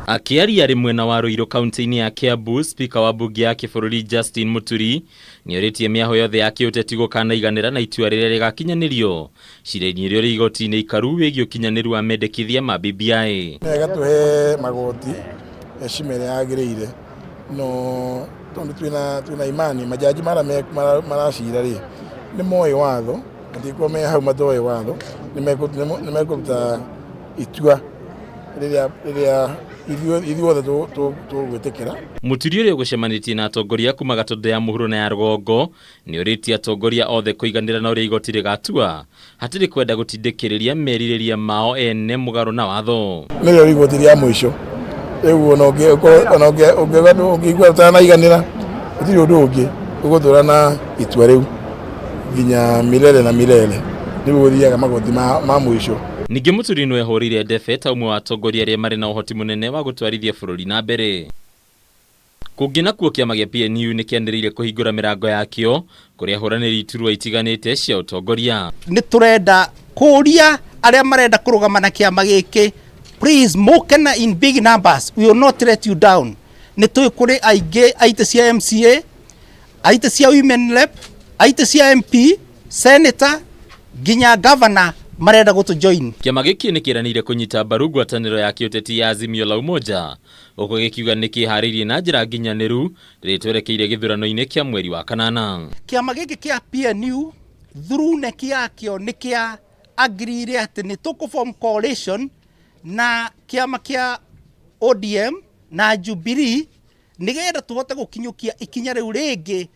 Akiaria rimwe na Waruiru kaunti-ini ya Kiambu, Spika wa mbunge ya kibururi Justin Muturi nioritie miaho yothe ya kiuteti gukanaiganira na itua riria rigakinyanirio ciira-ini rio ri igoti-ini ikaru wigi ukinyaniru wa mendekithia ma BBI. Gatuhe magoti eshimere yagirire no tondu twina imani majaji maracira ri ni moyo watho ndiko me hau mathoe watho nimekuta itua riria yothe gucenjia. Muturi uria gucemanitie na atongoria kuma gatondo ya muhuro na ya rugongo nioritie atongoria othe kuiganira na uria igoti rigatua hatiri kwenda gutindikiriria meririria mao ene mugaru na watho. Nirio igoti ria mwisho riu no ungigwa utanaiganira utiri undu ungi uguthura na itua riu nginya milele na milele niu guthiaga magoti ma mwisho. Ningi Muturi no ehorire ndebe ta umwe wa atongoria aria mari na uhoti munene wa gutwarithia bururi na mbere. Kungina kuo kiama gia PNU ni kianiriire kuhingura mirango yakio kuria huraniri iturwa itiganite cia utongoria. Ni turenda kuuria aria marenda kurugama na kiama giki, please mokena in big numbers, we will not let you down. Ni tui kuri aige aite cia MCA, aite cia women rep, aite cia MP, senator, ginya governor marenda gutu join. Kiama giki ni kiranire kunyita mbaru ngwataniro ya kiuteti ya Azimio la Umoja uko gikiuga ni kiharirie na njira nginyaniru ritwerekeire githurano-ini kia mweri wa kanana. Kiama giki kia PNU through neki yakio ni kia agree ati ni tuku form coalition na kiama kia ODM na Jubilee nigetha tuhote gukinyukia ikinya riu ringi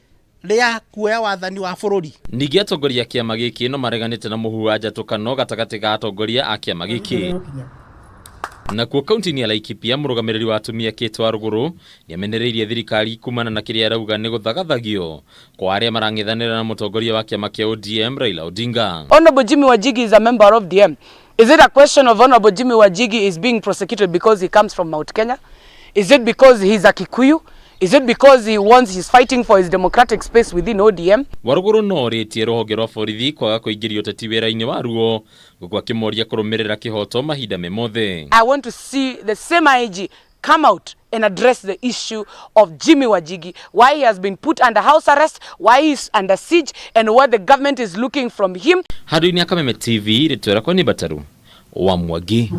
ria kuoya wathani wa bururi. Ningi atongoria kiama giki no mareganite na muhu wa njatukano gatagati ga atongoria a kiama giki. Na kuo kaunti-ini ya Laikipia murugamiriri wa atumia kitwa ruguru niamenereirie thirikari kumana na kiria arauga ni guthagathagio kwa aria marang'ethanira na mutongoria wa kiama kia ODM Raila Odinga. Honorable Jimmy Wanjigi is a member of DM. Is it a question of Honorable Jimmy Wanjigi is being prosecuted because he comes from Mount Kenya? Is it because he's a Kikuyu? Is it because he's fighting for his democratic space within ODM? Waruguru no ritie ruhonge rwa borithi kwaga kuingiria uteti wira-ini waruo gukwa kimoria kurumirira kihoto mahinda memothe. I want to see the same IG come out and address the issue of Jimmy Wanjigi, why he has been put under house arrest, why he's under siege, and what the government is looking from him. Hadu-ini ya Kameme TV ritwera kwa ni bataru wa Mwagi.